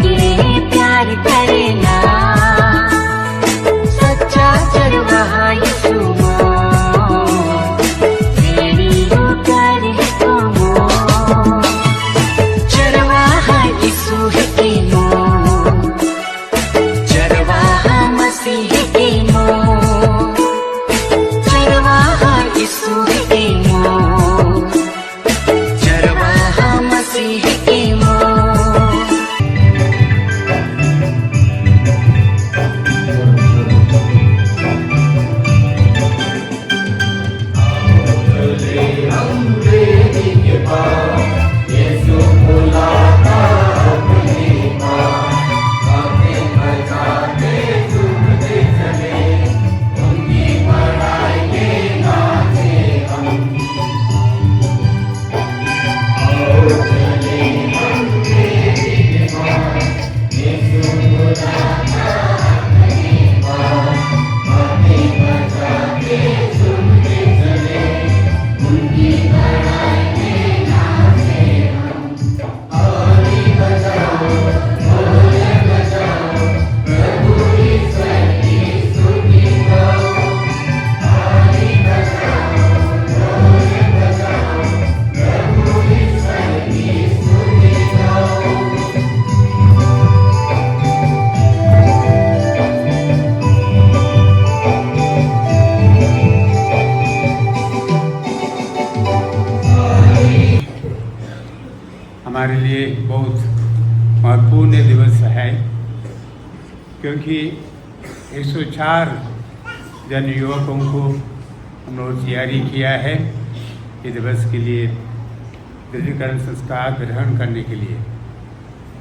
के पुण्य दिवस है, क्योंकि 104 जन युवकों को हमने तैयारी किया है ये दिवस के लिए, दृढ़ीकरण संस्कार ग्रहण करने के लिए।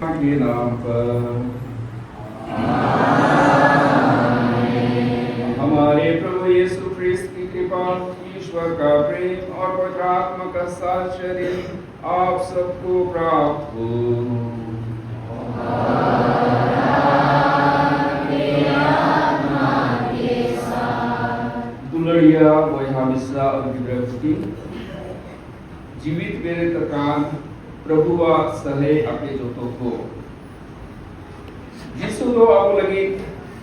के नाम पर हमारे प्रभु यीशु ख्रिस्त की कृपा, ईश्वर का प्रेम और पवित्र आत्मा का साहचर्य आप सबको प्राप्त हो। दुलड़िया वैहा मिश्रा अभिव्यक्ति जीवित वेद तकान प्रभुआ सहे अपने जोतो को जिसु दो अब लगी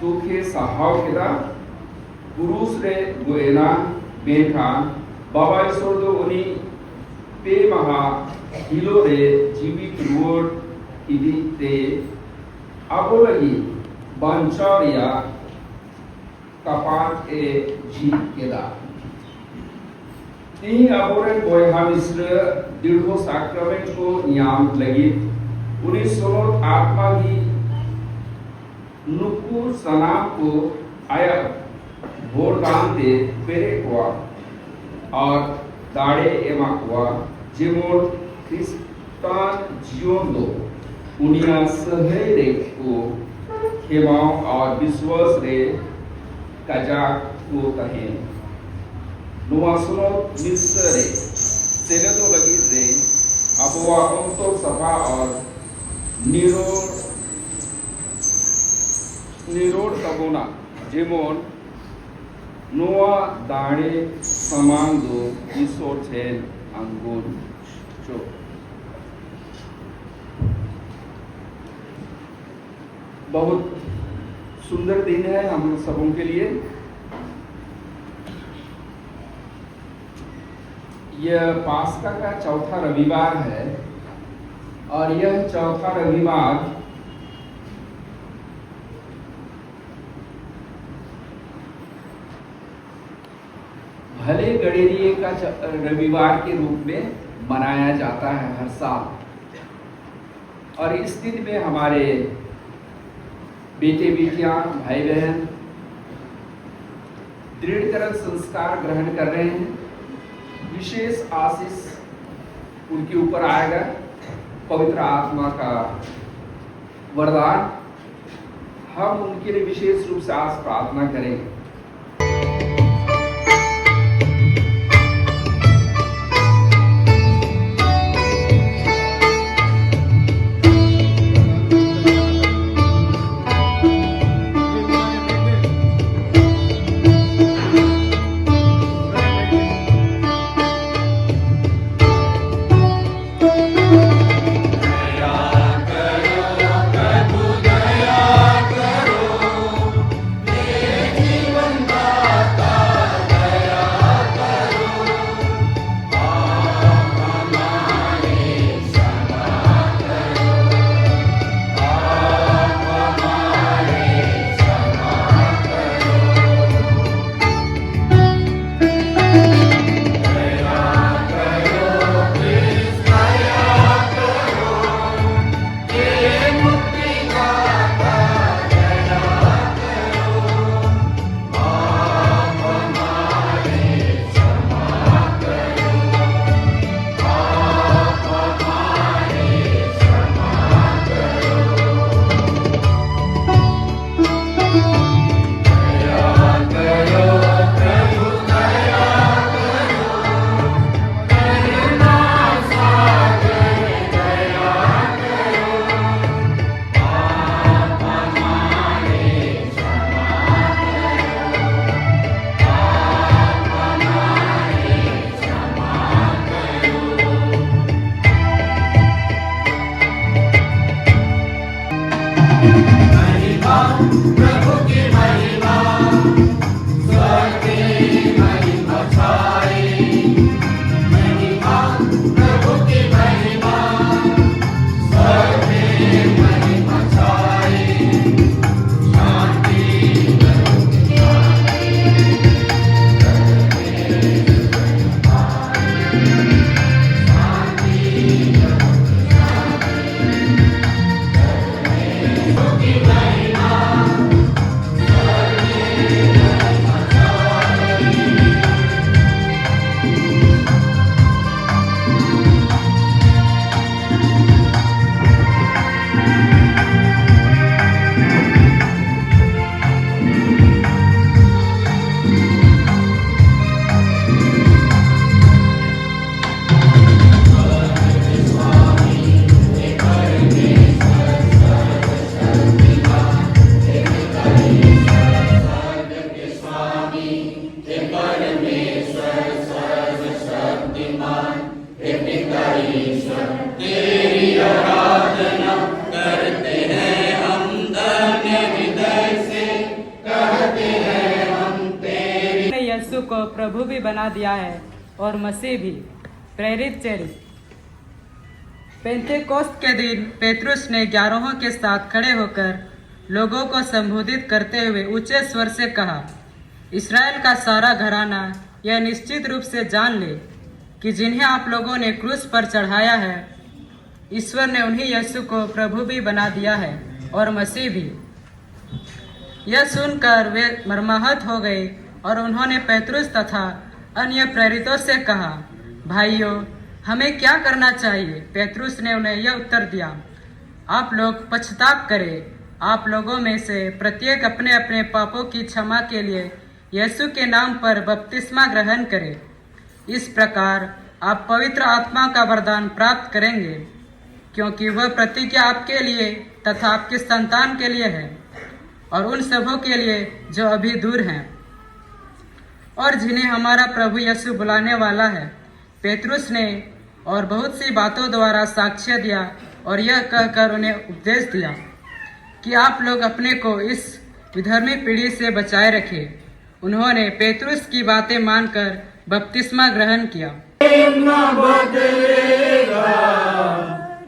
तुखे सहाव केदा पुरुष रे गोएना बेन खान बाबा ईश्वर दो उनी पे महा हिलो रे जीवित रोड इदी ते अब लगी बांचारिया कपाट ए जी केदा तीन अबोरेन बोयहा मिश्र दीर्घो साक्रामेंट को नियाम लगी 1916 आत्मा की नुकु सनाम को आया भोरदान दे पेरे हुआ और दाड़े एमा हुआ जिमोर क्रिस्तान जीवन दो उनिया सहेरे को खेमाओं और विश्वास रे कजाक को कहें नुआसनो मिस्रे सेलेदो लगी रे अबवा उनको सभा और निरोड तबोना जेमोन नुआ दाणे समान दो इसोर छेन अंगूर चो बहुत सुंदर दिन है हम सबों के लिए। यह पास्का का चौथा रविवार है और यह चौथा रविवार भले गणेरिये का रविवार के रूप में मनाया जाता है हर साल, और इस दिन में हमारे बेटे बेटियां भाई बहन दृढ़ीकरण संस्कार ग्रहण कर रहे हैं। विशेष आशीष उनके ऊपर आएगा, पवित्र आत्मा का वरदान। हम उनके लिए विशेष रूप से आज प्रार्थना करेंगे। प्रभु भी बना दिया है और मसीह भी। प्रेरित चरित्र। पेंतेकोस्त के दिन पेतरुस ने 11 के साथ खड़े होकर लोगों को संबोधित करते हुए ऊंचे स्वर से कहा, इस्राएल का सारा घराना यह निश्चित रूप से जान ले कि जिन्हें आप लोगों ने क्रूस पर चढ़ाया है, ईश्वर ने उन्हीं यीशु को प्रभु भी बना दिया है और मसीह भी। यह सुनकर वे मर्माहत हो गए और उन्होंने पेतरुस तथा अन्य प्रेरितों से कहा, भाइयों, हमें क्या करना चाहिए? पेतरुस ने उन्हें यह उत्तर दिया, आप लोग पश्चाताप करें। आप लोगों में से प्रत्येक अपने अपने पापों की क्षमा के लिए यीशु के नाम पर बपतिस्मा ग्रहण करें। इस प्रकार आप पवित्र आत्मा का वरदान प्राप्त करेंगे, क्योंकि वह प्रतिज्ञा आपके लिए तथा आपके संतान के लिए है और उन सबों के लिए जो अभी दूर हैं और जिन्हें हमारा प्रभु यीशु बुलाने वाला है। पेतरुस ने और बहुत सी बातों द्वारा साक्ष्य दिया और यह कहकर उन्हें उपदेश दिया कि आप लोग अपने को इस विधर्मी पीढ़ी से बचाए रखें। उन्होंने पेतरुस की बातें मानकर बपतिस्मा ग्रहण किया।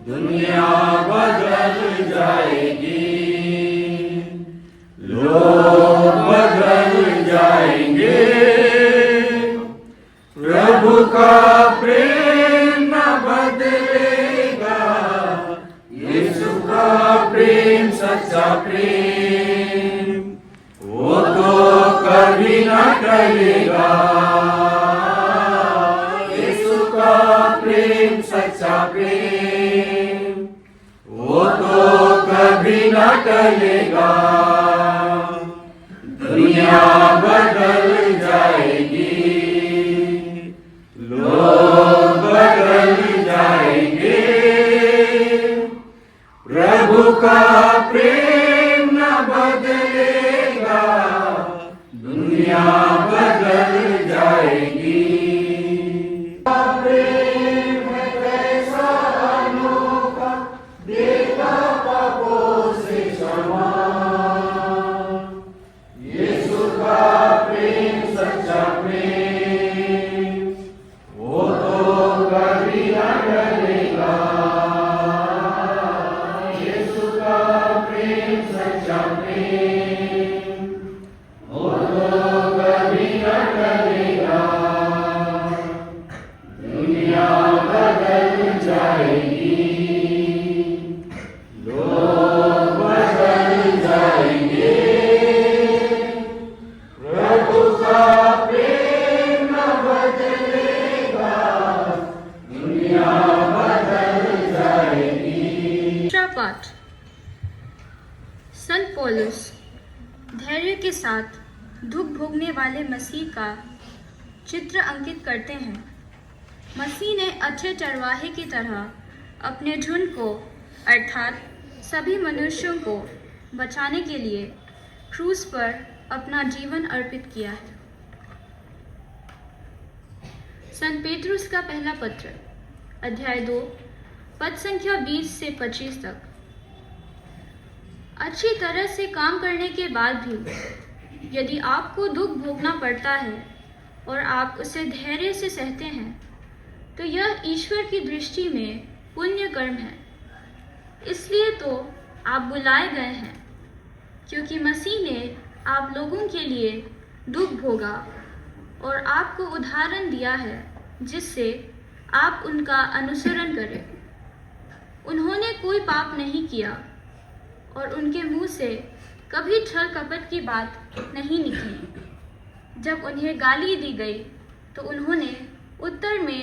दुनिया बदल जाएगी, लोग बदल जाएंगे, प्रभु का प्रेम न बदलेगा, यीशु का प्रेम सच्चा प्रेम वो तो कभी न टलेगा, यीशु का प्रेम सच्चा प्रेम वो तो कभी न टलेगा। दुनिया बदल जाएगी, लोग बदल जाएंगे, प्रभु का प्रेम न बदलेगा, दुनिया बदल जाएगी। प्रेम है कैसा अनोखा, देता पापों से क्षमा, यीशु का प्रेम सच्चा प्रेम वो तो कभी न टलेगा, यीशु का प्रेम सच्चा प्रेम वो तो कभी न टलेगा। दुनिया बदल जाएगी, लोग बदल जाएंगे, प्रभु का प्रेम न बदलेगा, दुनिया बदल जाएगी। दूसरा पाठ। संत पौलुस धैर्य के साथ दुख भोगने वाले मसीह का चित्र अंकित करते हैं। मसीह ने अच्छे चरवाहे की तरह अपने झुंड को अर्थात सभी मनुष्यों को बचाने के लिए क्रूस पर अपना जीवन अर्पित किया है। संत पेतरुस का पहला पत्र, अध्याय 2, पद संख्या 20 से 25 तक। अच्छी तरह से काम करने के बाद भी यदि आपको दुख भोगना पड़ता है और आप उसे धैर्य से सहते हैं, तो यह ईश्वर की दृष्टि में पुण्य कर्म है। इसलिए तो आप बुलाए गए हैं, क्योंकि मसीह ने आप लोगों के लिए दुख भोगा और आपको उदाहरण दिया है, जिससे आप उनका अनुसरण करें। उन्होंने कोई पाप नहीं किया और उनके मुंह से कभी छल कपट की बात नहीं निकली। जब उन्हें गाली दी गई तो उन्होंने उत्तर में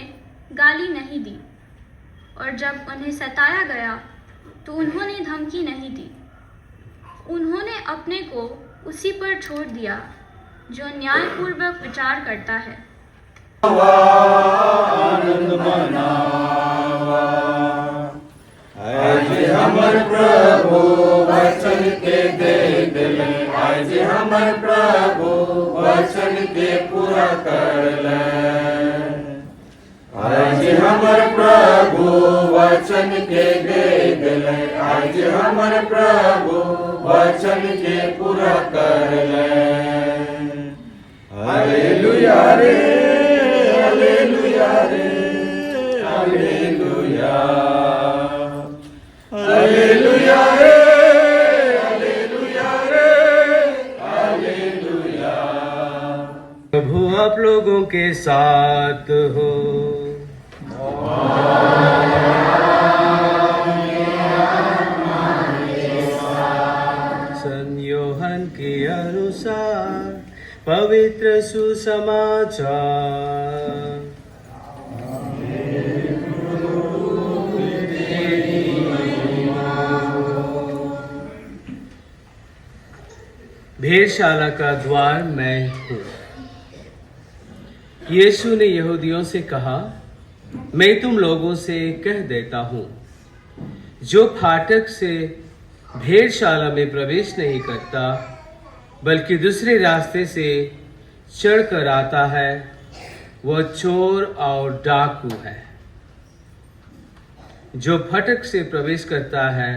गाली नहीं दी, और जब उन्हें सताया गया तो उन्होंने धमकी नहीं दी। उन्होंने अपने को उसी पर छोड़ दिया जो न्यायपूर्वक विचार करता है। आनंद मनावा, आज हमर प्रभु वचन के दे दिले, आज हमर प्रभु वचन के पूरा कर ले, आज हमर प्रभु वचन के दे दिले, आज हमर प्रभु वचन के पूरा कर ले, हालेलुया रे, हालेलुया रे, हालेलुया, हालेलुया रे, हालेलुया रे, हालेलुया। प्रभु आप लोगों के साथ हो। सन योहन के अनुसार पवित्र सुसमाचार। भेड़शाला का द्वार मैं हूँ। यीशु ने यहूदियों से कहा, मैं तुम लोगों से कह देता हूँ, जो फाटक से भेड़शाला में प्रवेश नहीं करता बल्कि दूसरे रास्ते से चढ़कर आता है, वह चोर और डाकू है। जो फाटक से प्रवेश करता है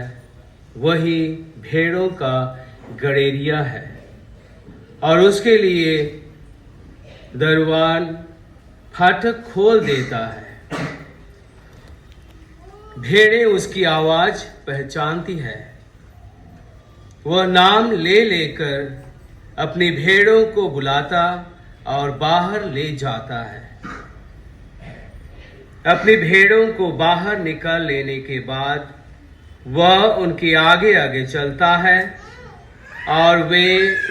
वही भेड़ों का गड़ेरिया है, और उसके लिए दरवान फाटक खोल देता है। भेड़ें उसकी आवाज पहचानती है, वह नाम ले लेकर अपनी भेड़ों को बुलाता और बाहर ले जाता है। अपनी भेड़ों को बाहर निकाल लेने के बाद वह उनके आगे आगे चलता है और वे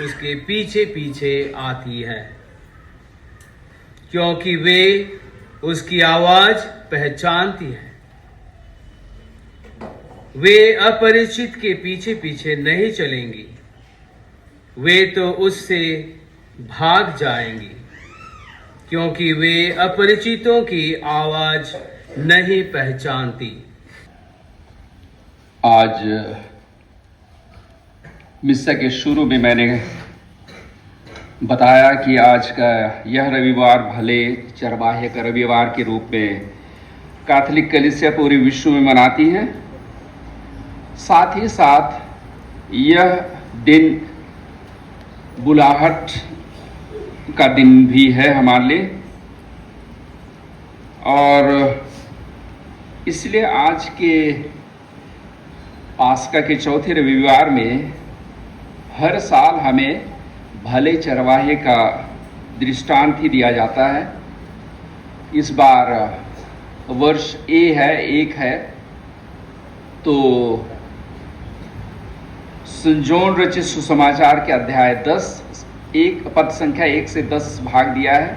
उसके पीछे पीछे आती है, क्योंकि वे उसकी आवाज पहचानती है। वे अपरिचित के पीछे पीछे नहीं चलेंगी, वे तो उससे भाग जाएंगी, क्योंकि वे अपरिचितों की आवाज नहीं पहचानती। आज मिस्सा के शुरू में मैंने बताया कि आज का यह रविवार भले चरवाहे का रविवार के रूप में कैथोलिक कलीसिया पूरे विश्व में मनाती है। साथ ही साथ यह दिन बुलाहट का दिन भी है हमारे लिए, और इसलिए आज के पास्का के चौथे रविवार में हर साल हमें भले चरवाहे का दृष्टांत ही दिया जाता है। इस बार वर्ष एक है, तो संत जॉन रचित सुसमाचार के अध्याय 10 पद संख्या 1 से 10 भाग दिया है।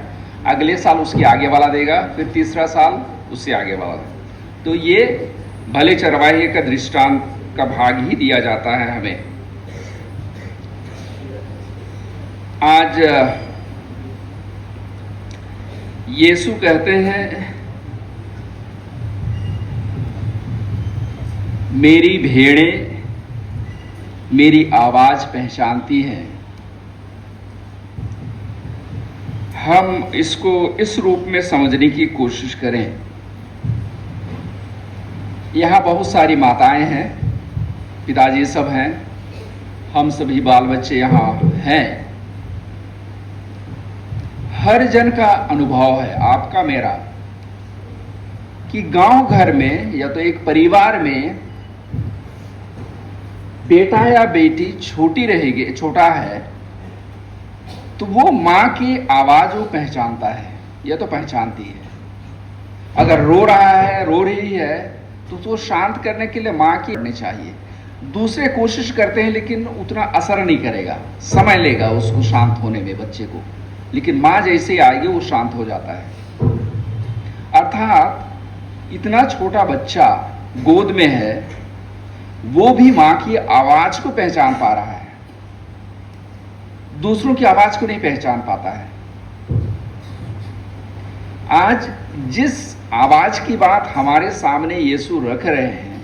अगले साल उसके आगे वाला देगा, फिर तीसरा साल उससे आगे वाला। तो ये भले चरवाहे का दृष्टांत का भाग ही दिया जाता है हमें। आज यीशु कहते हैं, मेरी भेड़ें मेरी आवाज पहचानती हैं। हम इसको इस रूप में समझने की कोशिश करें। यहाँ बहुत सारी माताएं हैं, पिताजी सब हैं, हम सभी बाल बच्चे यहाँ हैं। हर जन का अनुभव है, आपका मेरा, कि गांव घर में या तो एक परिवार में बेटा या बेटी छोटा है, तो वो माँ की आवाज वो पहचानता है या तो पहचानती है। अगर रो रहा है, रो रही है, तो शांत करने के लिए माँ की करनी चाहिए। दूसरे कोशिश करते हैं लेकिन उतना असर नहीं करेगा, समय लेगा उसको शांत होने में बच्चे को, लेकिन माँ जैसे आएगी वो शांत हो जाता है। अर्थात इतना छोटा बच्चा गोद में है, वो भी माँ की आवाज को पहचान पा रहा है, दूसरों की आवाज को नहीं पहचान पाता है। आज जिस आवाज की बात हमारे सामने यीशु रख रहे हैं,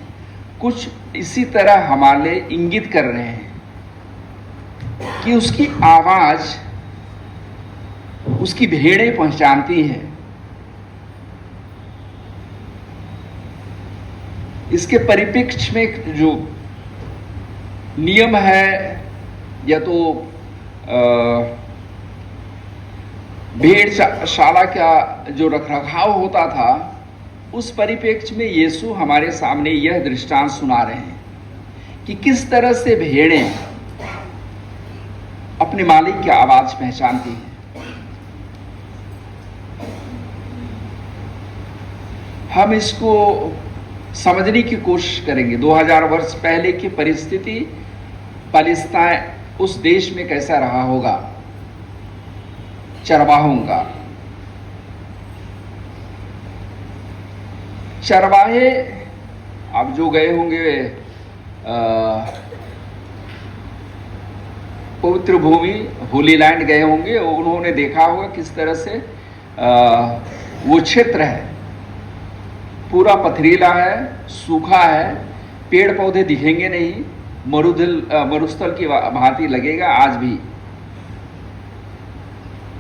कुछ इसी तरह हमारे लिए इंगित कर रहे हैं कि उसकी आवाज उसकी भेड़ें पहचानती हैं। इसके परिप्रेक्ष्य में जो नियम है या तो भेड़शाला का जो रखरखाव होता था, उस परिप्रेक्ष्य में यीशु हमारे सामने यह दृष्टांत सुना रहे हैं कि किस तरह से भेड़ें अपने मालिक की आवाज पहचानती हैं। हम इसको समझने की कोशिश करेंगे। 2000 वर्ष पहले की परिस्थिति पालिस्तान उस देश में कैसा रहा होगा, चरवाहों का। चरवाहे अब जो गए होंगे पवित्र भूमि होली लैंड गए होंगे, उन्होंने देखा होगा किस तरह से वो क्षेत्र है, पूरा पथरीला है, सूखा है, पेड़ पौधे दिखेंगे नहीं, मरुस्थल की भांति लगेगा आज भी।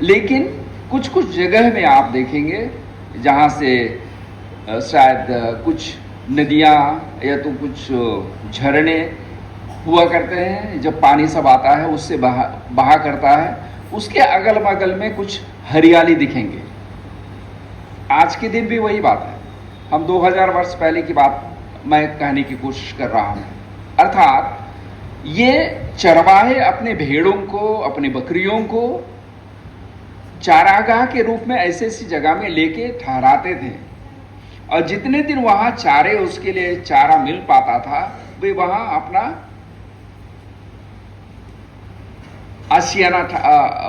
लेकिन कुछ कुछ जगह में आप देखेंगे जहां से शायद कुछ नदियां या तो कुछ झरने हुआ करते हैं, जब पानी सब आता है उससे बहा करता है, उसके अगल बगल में कुछ हरियाली दिखेंगे। आज के दिन भी वही बात है। हम 2000 वर्ष पहले की बात मैं कहने की कोशिश कर रहा हूं। अर्थात ये चरवाहे अपने भेड़ों को, अपने बकरियों को चारागाह के रूप में ऐसी ऐसी जगह में लेके ठहराते थे, और जितने दिन वहां चारे उसके लिए चारा मिल पाता था, वे वहां अपना आशियाना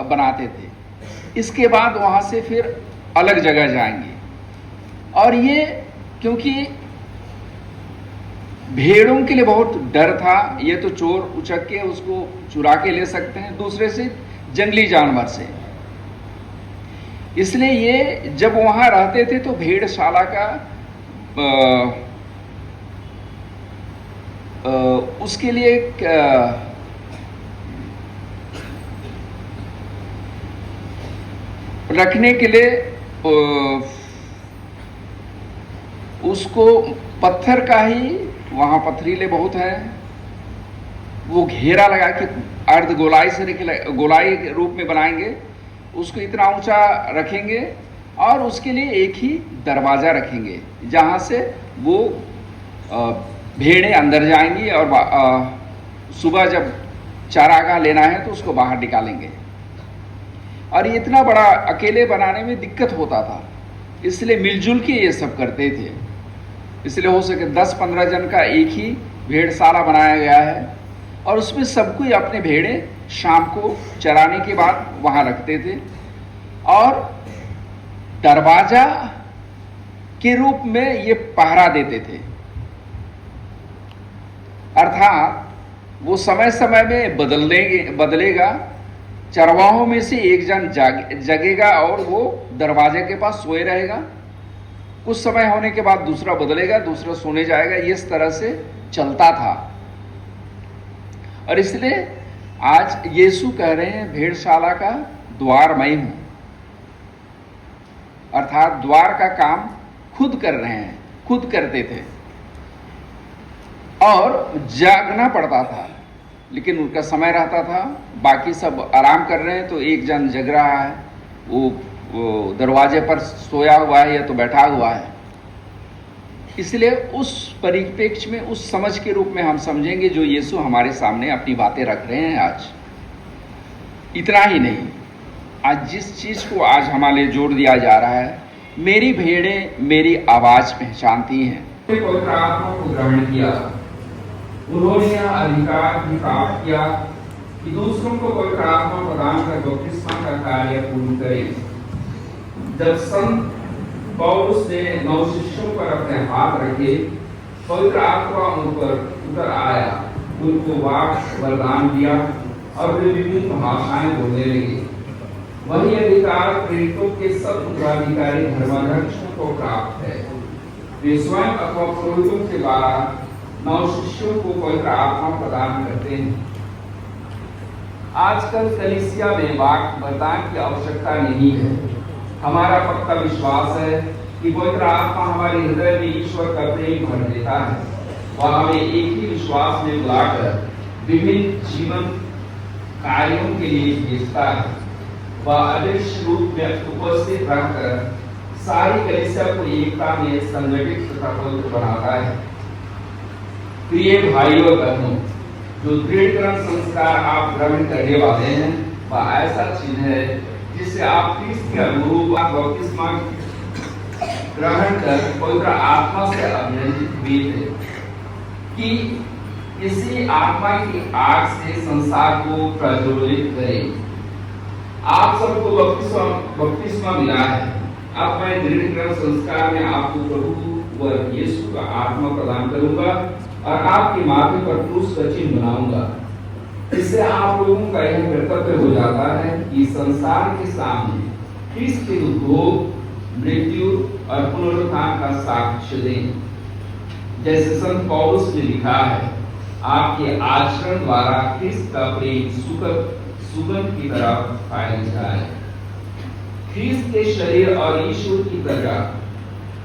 बनाते थे। इसके बाद वहां से फिर अलग जगह जाएंगे। और ये क्योंकि भेड़ों के लिए बहुत डर था, ये तो चोर उचक के उसको चुरा के ले सकते हैं, दूसरे से जंगली जानवर से, इसलिए ये जब वहां रहते थे तो भेड़शाला का उसके लिए रखने के लिए उसको पत्थर का ही, वहां पथरीले बहुत है, वो घेरा लगा के अर्ध गोलाई से गोलाई के रूप में बनाएंगे, उसको इतना ऊंचा रखेंगे और उसके लिए एक ही दरवाजा रखेंगे जहां से वो भेड़ें अंदर जाएंगी और सुबह जब चारागाह लेना है तो उसको बाहर निकालेंगे। और इतना बड़ा अकेले बनाने में दिक्कत होता था, इसलिए मिलजुल के ये सब करते थे। इसलिए हो सके 10-15 जन का एक ही भेड़शाला बनाया गया है, और उसमें सबको ही अपने भेड़ें शाम को चराने के बाद वहां रखते थे, और दरवाजा के रूप में ये पहरा देते थे। अर्थात वो समय समय में बदलेगा, चरवाहों में से एक जन जगेगा और वो दरवाजे के पास सोए रहेगा, कुछ समय होने के बाद दूसरा बदलेगा, दूसरा सोने जाएगा, इस तरह से चलता था। और इसलिए आज यीशु कह रहे हैं भेड़शाला का द्वार मैं हूं, अर्थात द्वार का काम खुद कर रहे हैं, खुद करते थे और जागना पड़ता था, लेकिन उनका समय रहता था, बाकी सब आराम कर रहे हैं तो एक जन जग रहा है, वो दरवाजे पर सोया हुआ है या तो बैठा हुआ है। इसलिए उस परिप्रेक्ष्य में, उस समझ के रूप में हम समझेंगे जो यीशु हमारे सामने अपनी बातें रख रहे हैं आज। इतना ही नहीं, आज जिस चीज को आज हमारे लिए जोड़ दिया जा रहा है, मेरी भेड़ें मेरी आवाज पहचानती हैं। पवित्र आत्मा को ग्रहण किया, उन्होंने यह अधिकार भी प्राप्त किया कि दूसरों को पवित्र आत्मा प्रदान कर बपतिस्मा का कार्य पूर्ण करें। जब संत पौलुस ने 9 शिष्यों पर अपने हाथ रखे, पवित्र आत्मा उन पर उतर आया, उनको वाक वरदान दिया और वे विभिन्न भाषाएं बोलने लगे। वही अधिकार प्रेरितों के सब उत्तराधिकारी धर्माध्यक्षों को प्राप्त है। वे स्वयं अथवा पुरोहितों के द्वारा 9 शिष्यों को पवित्र आत्मा प्रदान करते हैं। आजकल कलीसिया में वाक वरदान की आवश्यकता नहीं है। हमारा पक्का विश्वास है कि पवित्र आत्मा हमारे हृदय में ईश्वर का प्रेम भर देता है। वह हमें एक ही विश्वास में बुलाकर विभिन्न जीवन कार्यों के लिए भेजता है। व अदृश्य रूप में उपस्थित रहकर सारी कलीसिया को एकता में संगठित तथा पवित्र बनाता है। प्रिय भाइयों और बहनों, जो दृढ़ीकरण संस्कार आप ग्रहण करने वाले हैं वह ऐसा चिन्ह है जिससे आप क्रिस्त के अनुरूप बपतिस्मा ग्रहण कर पवित्र आत्मा से अभिनंदित हुए थे कि इसी आत्मा की आग से संसार को प्रज्वलित करें। आप सबको बपतिस्मा मिला है। अब मैं दृढ़ीकरण संस्कार में आपको प्रभु व यीशु का आत्मा प्रदान करूंगा और आपके माथे पर क्रूस का चिन्ह बनाऊंगा। इससे आप लोगों का यह कर्तव्य हो जाता है कि संसार के सामने क्रिस्त के उद्भव, मृत्यु और पुनरुत्थान का साक्ष्य दें। जैसे संत पौलुस ने लिखा है, आपके आचरण द्वारा क्रिस्त का प्रेम सुगंध की तरह फैल जाए। क्रिस्त के शरीर और ईश्वर की तरह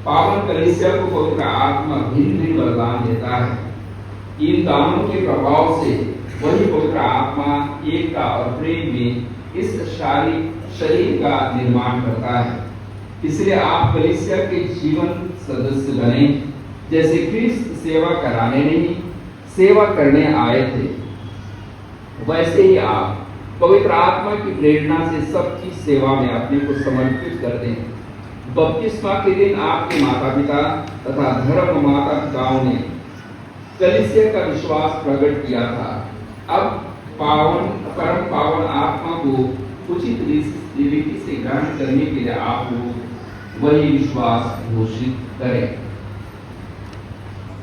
पावन कलीसिया को पवित्र आत्मा भिन्न भिन्न वरदान देता है। इन दानों के प्रभाव से वही पवित्र आत्मा एकता और प्रेम में इस शरीर का निर्माण करता है। इसलिए आप कलीसिया के जीवन सदस्य बने, जैसे क्रिस्त सेवा कराने नहीं सेवा करने आए थे, वैसे ही आप पवित्र आत्मा की प्रेरणा से सबकी सेवा में अपने को समर्पित कर दें। बपतिस्मा के दिन आपके माता पिता तथा धर्म माता पिताओं ने कलीसिया का विश्वास प्रकट किया था। अब परम पावन आत्मा को उचित रीति से ग्रहण करने के लिए आप लोग वही विश्वास घोषित करें।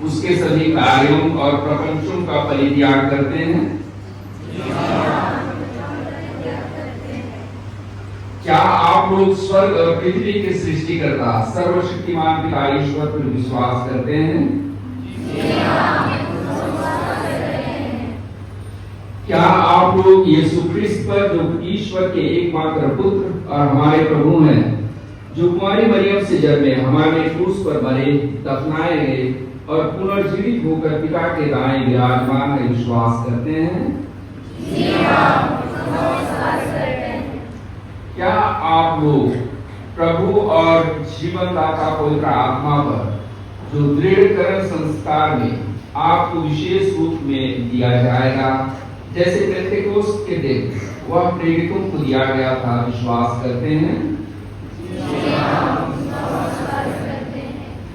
उसके सभी कार्यों और प्रपंचों का परित्याग करते हैं। क्या आप लोग स्वर्ग और पृथ्वी के सृष्टिकर्ता सर्वशक्तिमान पिता ईश्वर पर विश्वास करते हैं? क्या आप लोग यीशु क्रिस्त पर, जो ईश्वर के एकमात्र पुत्र और हमारे प्रभु हैं, जो कुमारी मरियम से जन्मे, हमारे क्रूस पर मरे, दफनाए गए और पुनर्जीवित होकर पिता के दाएं विराजमान है, विश्वास करते हैं? क्या आप लोग प्रभु और जीवनदाता पवित्र आत्मा पर, जो दृढ़ीकरण संस्कार में आपको विशेष रूप में दिया जाएगा, जैसे पेंटेकोस्त के दिन वह प्रेरितों को दिया गया था, विश्वास करते हैं?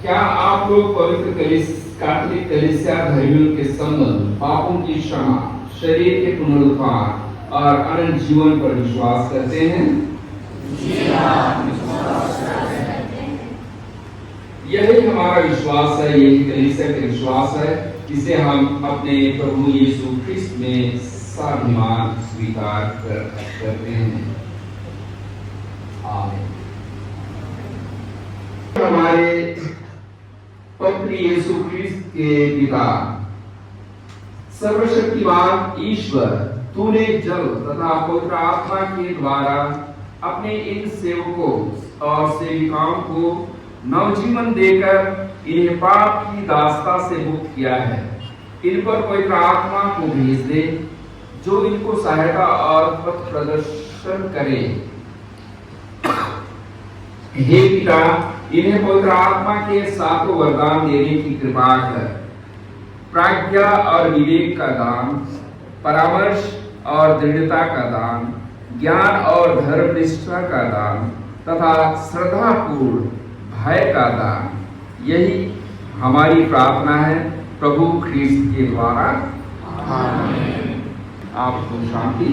क्या आप लोग पवित्र कैथोलिक कलीसिया धर्मियों के संबंध, पापों की क्षमा, शरीर के पुनरुत्थान और अनंत जीवन पर विश्वास करते हैं? यही हमारा विश्वास है, यही कलीसिया का विश्वास है, जिसे हम अपने प्रभु यीशु क्रिस्त में स्वाभिमान स्वीकार करते हैं। आमीन। हमारे पवित्र यीशु क्रिस्त के पिता सर्वशक्तिमान ईश्वर, तूने जल तथा पवित्र आत्मा के द्वारा अपने इन सेवकों और सेविकाओं को नवजीवन देकर इन्हें पाप की दास्ता से मुक्त किया है। इन पर पवित्र आत्मा को भेज दे, जो इनको सहायता और पथ प्रदर्शन करे। हे पिता, इन्हें पवित्र आत्मा के सातों वरदान देने की कृपा कर। प्राज्ञा और विवेक का दान, परामर्श और दृढ़ता का दान, ज्ञान और धर्मनिष्ठा का दान तथा श्रद्धापूर्ण भय का दान, यही हमारी प्रार्थना है प्रभु ख्रीस्त के द्वारा। आमीन। आपको शांति।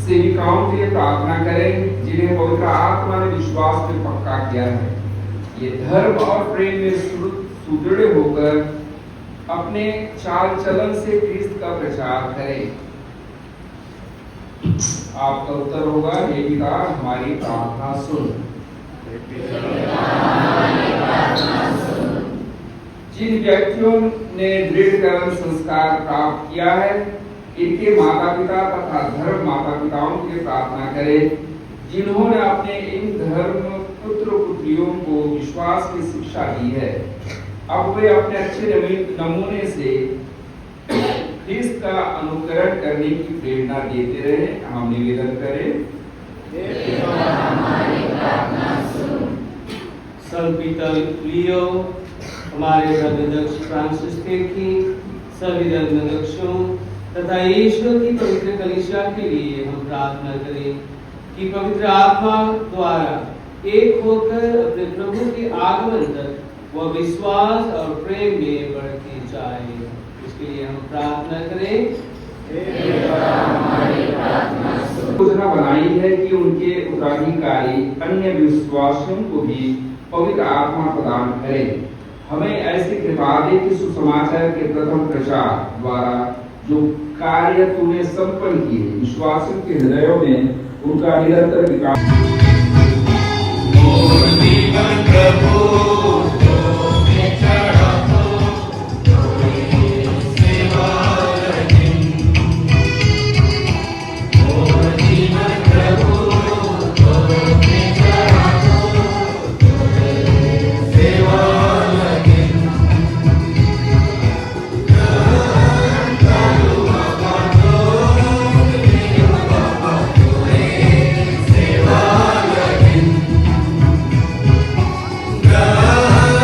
सेविकाओं के लिए प्रार्थना करें जिन्हें पवित्र आत्मा ने विश्वास में पक्का किया है। ये धर्म और प्रेम में सुदृढ़ होकर अपने चाल चलन से क्रिस्त का प्रचार करें। आपका उत्तर होगा, हे पिता हमारी प्रार्थना सुन। जिन व्यक्तियों ने दृढ़करण संस्कार प्राप्त किया है, इनके माता पिता तथा धर्म माता पिताओं के प्रार्थना करें, जिन्होंने अपने इन धर्म पुत्र पुत्रियों को विश्वास की शिक्षा दी है। अब वे अपने अच्छे नमूने से ख्रिस्त का अनुकरण करने की प्रेरणा देते रहे। हम निवेदन करें, संत लियो, हमारे धर्मदक्ष फ्रांसिस की सभी धर्मदक्षों तथा ईश्वर की पवित्र कलीसिया के लिए हम प्रार्थना करें कि पवित्र आत्मा द्वारा एक होकर अपने प्रभु के आगमन तक वह विश्वास और प्रेम में बढ़ती जाए। इसके लिए हम प्रार्थना करें। योजना बनाई है कि उनके उत्तराधिकारी अन्य विश्वासियों को भी पवित्र आत्मा प्रदान करें। हमें ऐसी कृपा दे कि सुसमाचार के प्रथम प्रचार द्वारा जो कार्य तूने संपन्न किए, विश्वासियों के हृदयों में उनका निरंतर विकास। God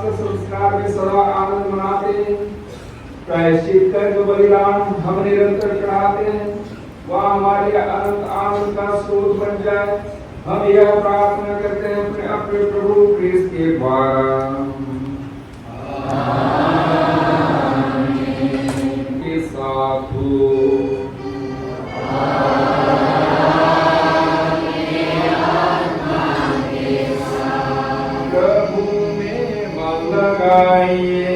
शास्त्र संस्कार में सदा आनंद मनाते हैं। प्रायश्चित कर जो बलिदान हम निरंतर चढ़ाते हैं वह हमारे अनंत आनंद का स्रोत बन जाए। हम यह प्रार्थना करते हैं अपने अपने प्रभु क्रिस्त के द्वारा। के साथ हो। प्रभु में मन लगाइए।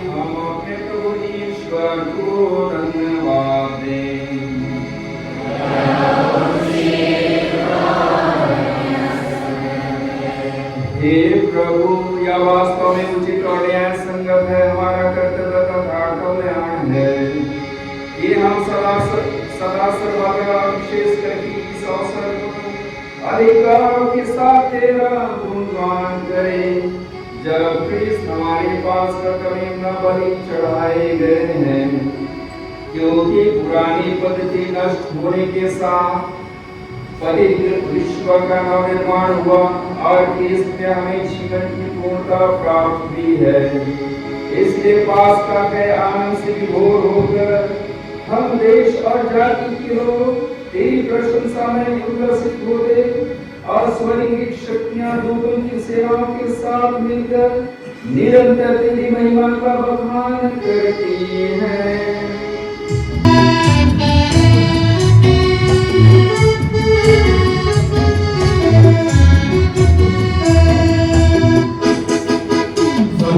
हम अपने प्रभु ईश्वर को धन्यवाद दें। हे प्रभु, यह वास्तव में उचित और न्याय संगत है, हमारा कर्तव्य तथा कल्याण है कि हम सदा सर्वदा विशेष करके इस अवसर को अधिकारों के साथ तेरा गुणगान करें। जब क्रिस्त हमारे पास कर्तव्य न बलि चढ़ाए गए हैं, क्योंकि पुरानी पद्धति नष्ट होने के साथ पवित्र विश्व का नवनिर्माण हुआ और क्रिस्त में हमें जीवन की पूर्णता प्राप्त हुई है। इसलिए पास्का के आनंद से विभोर होकर हम देश और जाति के लोग तेरी प्रशंसा में उल्लसित होते और स्वर्गीय शक्तियां दूतों की सेनाओं के साथ मिलकर निरंतर तेरी महिमा का बखान करती हैं।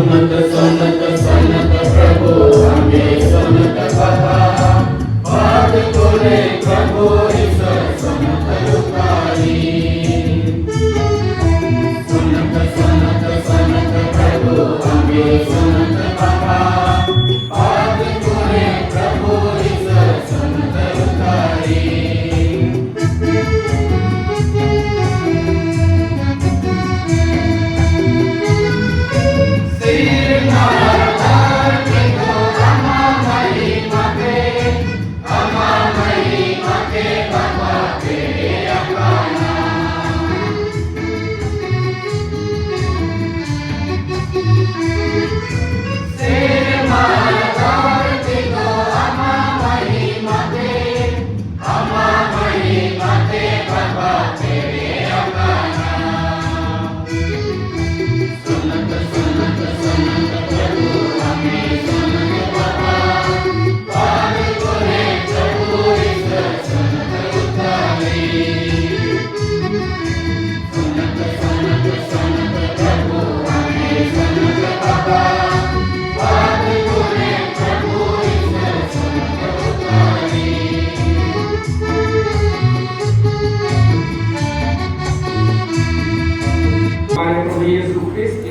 सुनत प्रभु हमें सुनत कथा, बात तोरे प्रभु ईश्वर सुनत लुकारी। सुनत प्रभु हमें सुनत कथा, बात तोरे प्रभु ईश्वर सुनत लुकारी।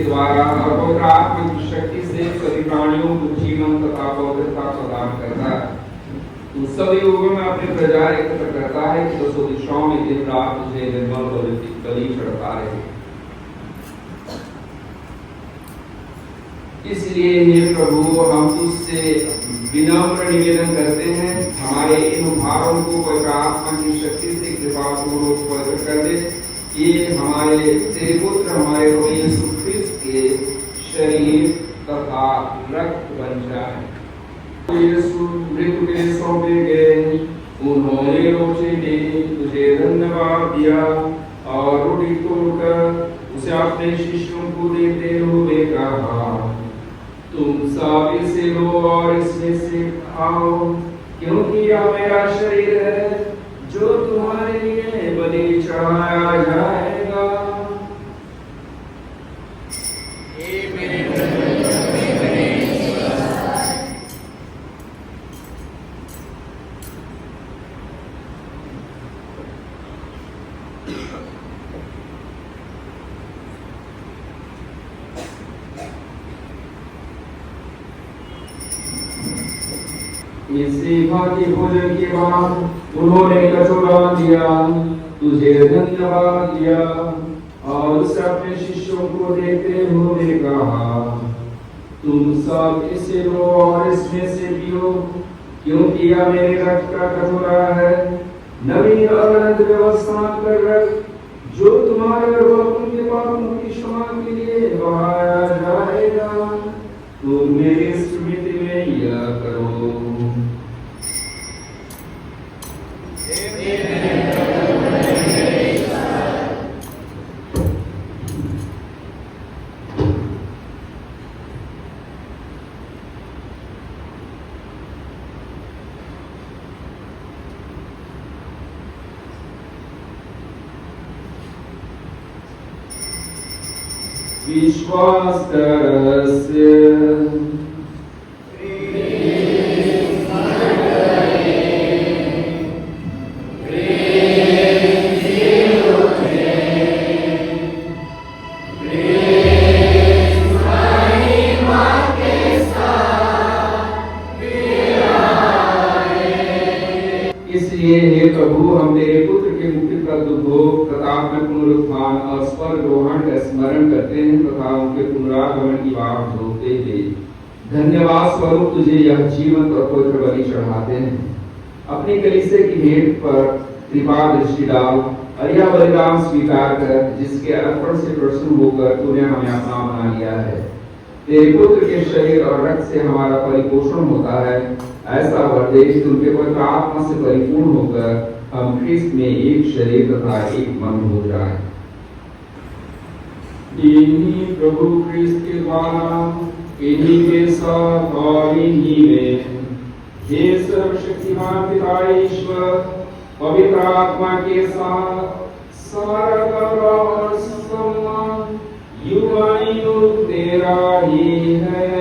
द्वारा और पवित्र आत्मा की शक्ति से सभी प्राणियों को जीवन तथा पवित्रता प्रदान करता है। तू सभी युगों में अपने प्रजा एकत्र करता है कि दसों दिशाओं में दिन रात तुझे निर्मल बलि चढ़ता रहे। इसलिए हे प्रभु, हम तुझसे विनम्र निवेदन करते हैं, हमारे इन उपहारों को पवित्र आत्मा की शक्ति से कृपापूर्वक पवित्र कर दे कि हमारे तेरे पुत्र हमारे प्रभु यीशु ख्रिस्त के शरीर तथा रक्त बन जाए। यीशु मृत्यु के सौंपे गए, उन्होंने रोटी ली, तुझे धन्यवाद दिया और रोटी तोड़कर उसे अपने शिष्यों को देते हुए कहा, तुम सब इसे लो और इसमें से खाओ, क्योंकि यह मेरा शरीर है जो तुम्हारे लिए बलि चढ़ाया जाएगा। इसी भांति भोजन के बाद उन्होंने कटोरा लिया, तुझे धन्यवाद दिया और उसे अपने शिष्यों को देते हुए कहा, तुम सब इसे लो और इसमें से पियो, क्योंकि यह मेरे रक्त का कटोरा है नवीन और अनंत व्यवस्था कर रख, जो तुम्हारे और उनके पापों की क्षमा के लिए बहाया जाएगा। तुम मेरी स्मृति में यह करो। विश्वास करस्य इसलिए हे प्रभु, हम तेरे पुत्र के मुक्ति भोग प्रताप में पुनरुत्थान और स्वर्गरोहण का स्मरण करते हैं तथा उनके पुनरागमन की बात जोड़ते हुए धन्यवाद स्वरूप तुझे यह जीवंत और पवित्र बलि चढ़ाते हैं। अपनी कलीसिया की भेंट पर कृपा दृष्टि डाल और यह बलिदान स्वीकार कर, जिसके अर्पण से प्रसन्न होकर तूने हमें अपना बना लिया है। तेरे पुत्र के शरीर और रक्त से हमारा परिपोषण होता है। ऐसा वर दे कि उनके पवित्र आत्मा से परिपूर्ण होकर हम ख्रिस्त में एक शरीर तथा एक मन हो जाए। इन्हीं प्रभु ख्रिस्त के द्वारा, इन्हीं के साथ और इन्हीं में हे सर्वशक्तिमान पिता ईश्वर पवित्र आत्मा के साथ सारा गौरव और सम्मान युगानुयुग तेरा ही है।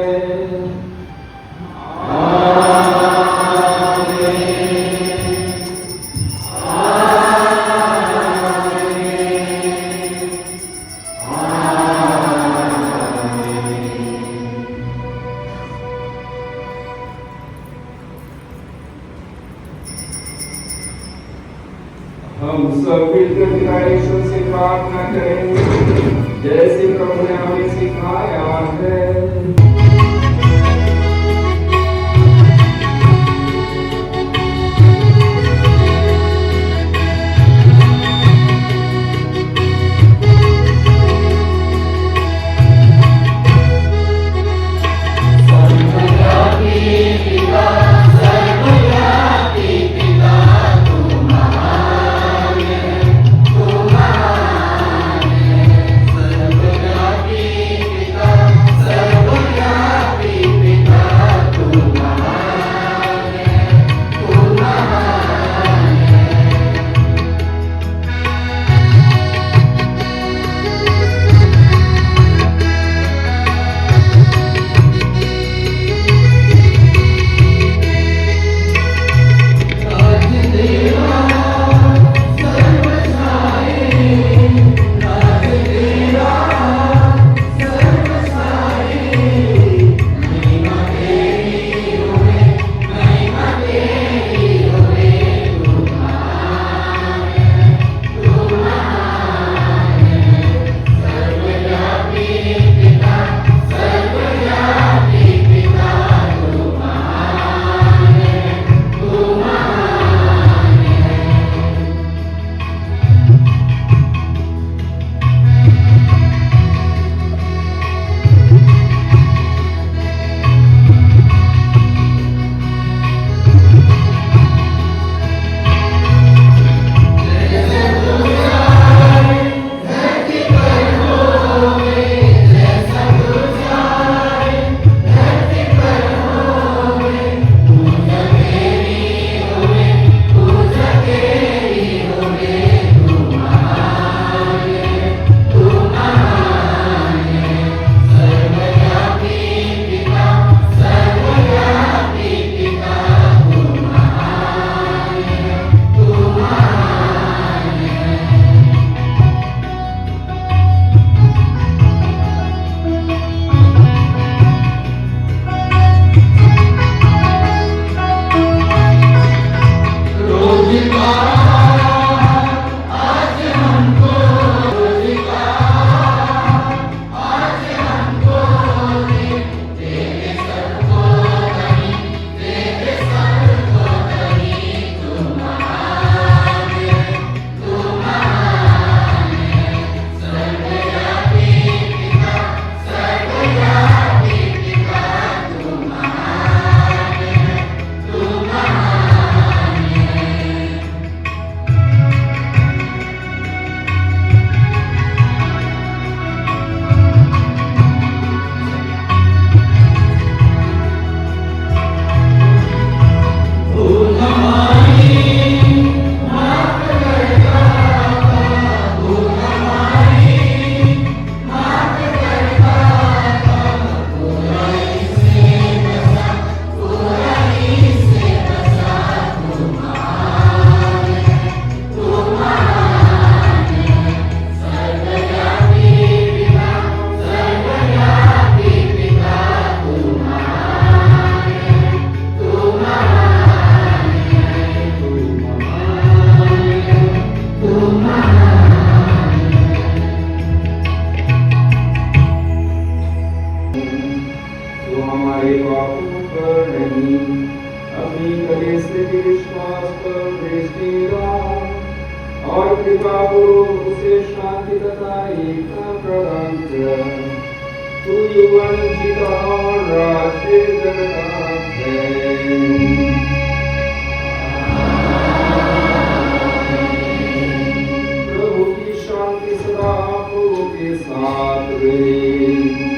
हम सब मिलकर पिता ईश्वर से प्रार्थना करेंगे जैसे प्रभु ने हमें सिखाया है। सर्वव्यापी पिता सर्वव्यापी अपनी कलीसिया के विश्वास पर दृष्टि डाल और कृपा पूर्वक उसे शांति तथा एकता प्रदान कर। तू युवन जीता और राज्य करता है। प्रभु की शांति सदा आप लोगों के साथ रहे।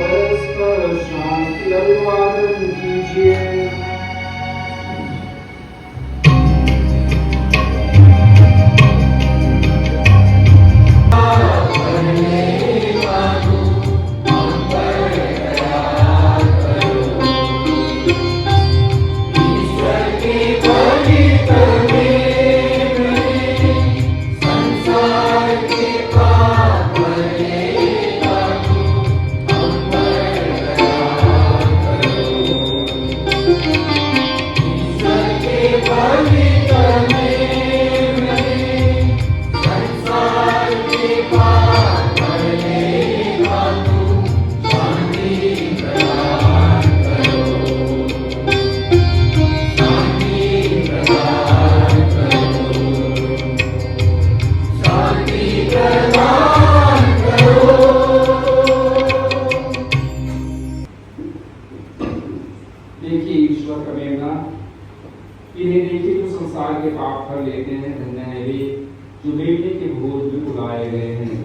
परस्पर शांति अभिवादन कीजिए। देखिए ईश्वर का मेमना, इन्हें देखिए जो संसार के पाप भर लेते हैं। धन्य है वे जो मेमने के भोज में बुलाए गए हैं।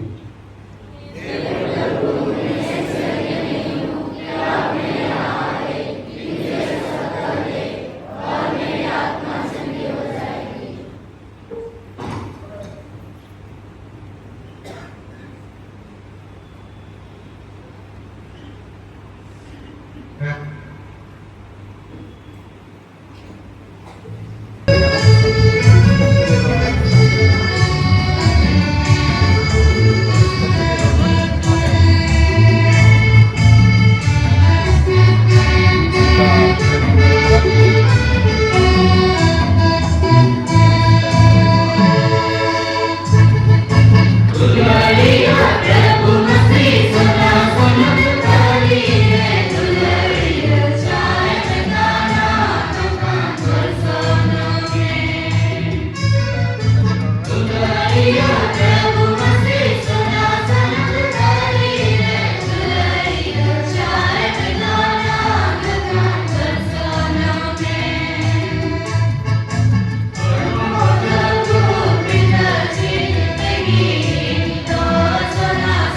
Sono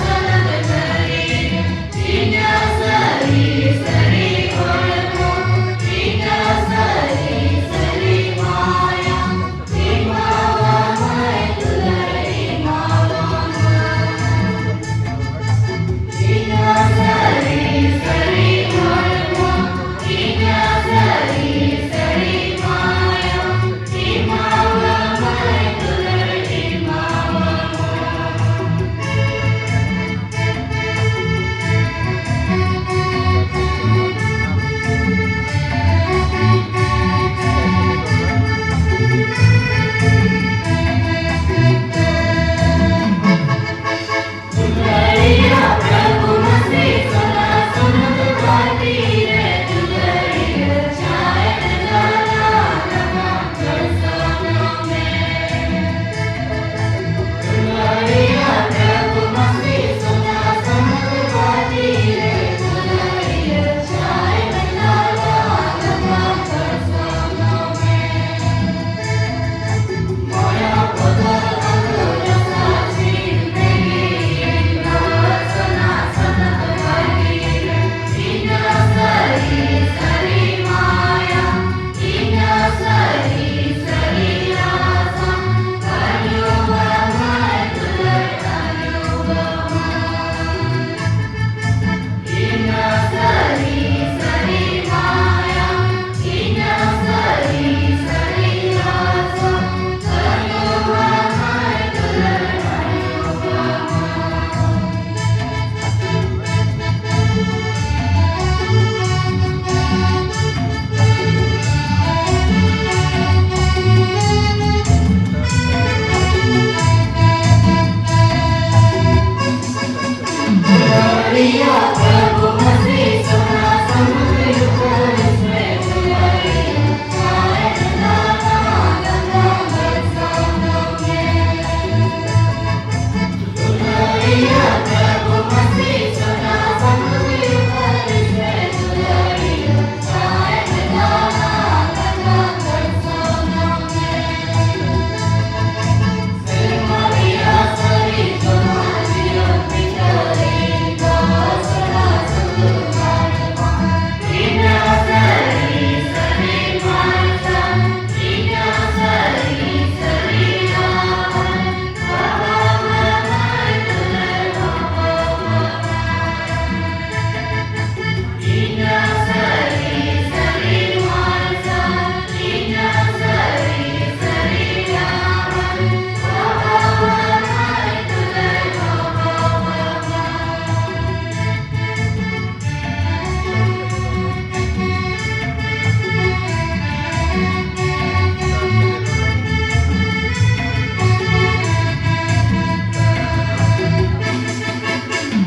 दुलारिया प्रभु मसीह सुना समुद्र युगल इसमें दुलारिया शायद दाता गंगा बरसानों में दुलारिया प्रभु मसीह सुना समुद्र युगल इसमें दुलारिया शायद दाता गंगा बरसानों में सिरमरिया सरी तुम्हारी पिटारी सदा सुधार इन्या सरी सरी माता इन्या सरी सरी राम बाबा इन्या सरी सरी माता इन्या सरी सरी राम बाबा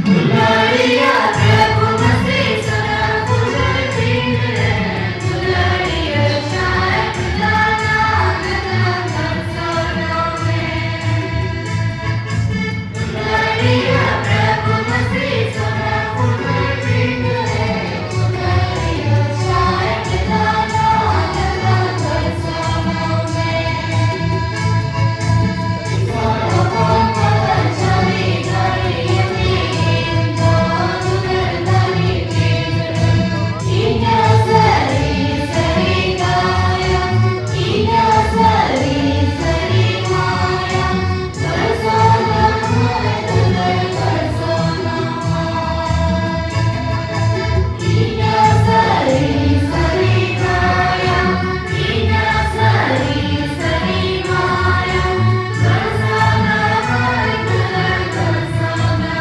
दुलारिया प्रभु मसीह सुना गुजर दिन दुलारिया शायद दाता गंगा बरसानों में दुलारिया प्रभु मसीह सुना गुजर दिन दुलारिया शायद दाता गंगा बरसानों में इसारों को पता चली गई इन्या सरी सरी गाया इन्या सरी सरी माया बरसाना दुलर बरसाना इन्या सरी सरी गाया इन्या सरी सरी माया बरसाना दुलर बरसाना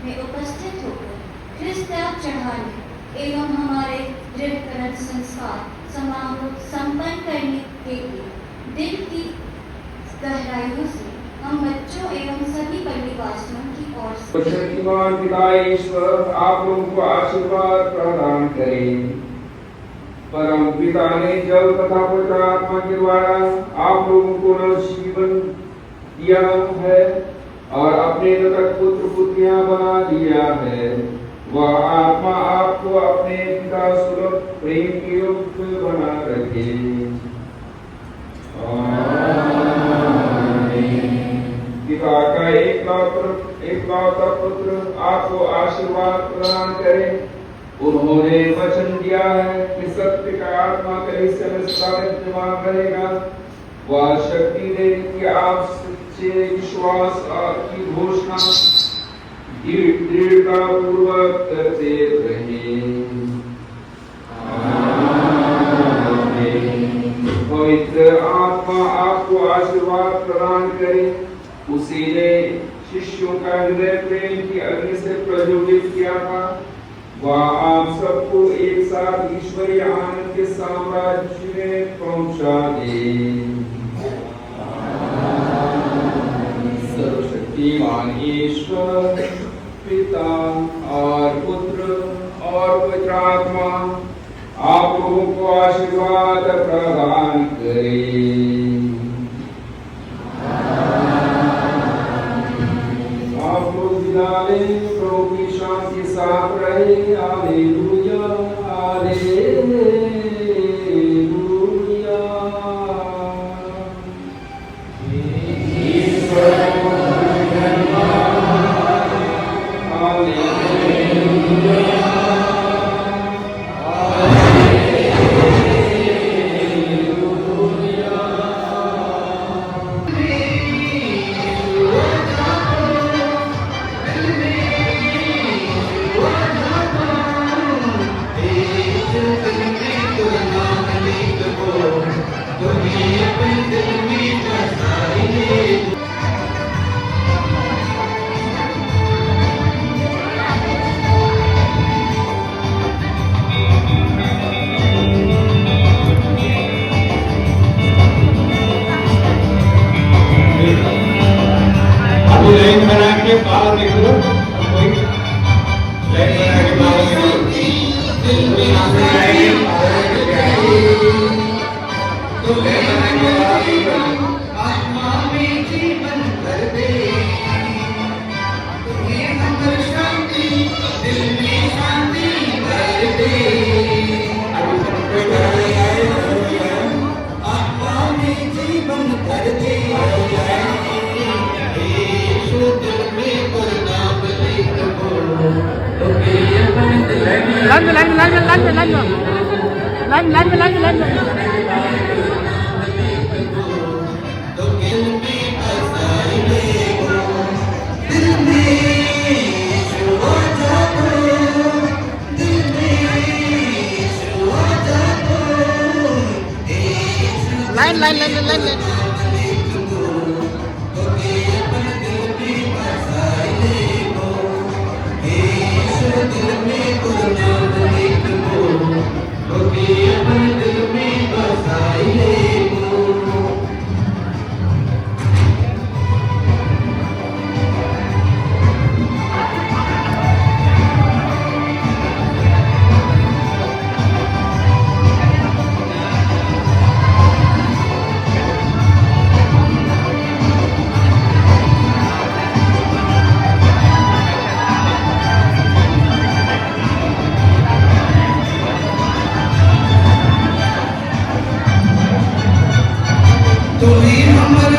में उपस्थित होकर ख्रिस्त त्याग चढ़ाने एवं हमारे दृढ़करण संस्कार समारोह संपन्न करने के लिए दिल की गहराइयों से हम बच्चों एवं सभी परिवारजनों की ओर से शक्तिमान पिता ईश्वर आप लोगों को आशीर्वाद प्रदान करें। परम पिता ने जल तथा पवित्र आत्मा के द्वारा आप लोगों को नवजीवन दिया है और अपने तक पुत्र पुत्रियां बना दिया है। वह आत्मा आपको अपने पिता सुलभ प्रेम के युक्त बना रखे। पिता का एकलौता पुत्र आपको आशीर्वाद प्रदान करे। उन्होंने वचन दिया है कि सत्य का आत्मा कलीसिया में सदा विद्यमान रहेगा। वह शक्ति दे कि आप सच्चे विश्वास की घोषणा दृढ़ता पूर्वक करते रहें। पवित्र आत्मा आपको आशीर्वाद प्रदान करे। उसी ने शिष्यों का हृदय प्रेम की अग्नि से प्रज्वलित किया था। वह आप सबको एक साथ ईश्वरीय आनंद के साम्राज्य में पहुंचा दे। सर्वशक्तिमान ईश्वर पिता और पुत्र और पवित्र आत्मा आप लोगों को आशीर्वाद प्रदान करे। आप लोग विदा लें। प्रभु की शांति साथ रहे। Hallelujah hallelujah. तुम्हें हम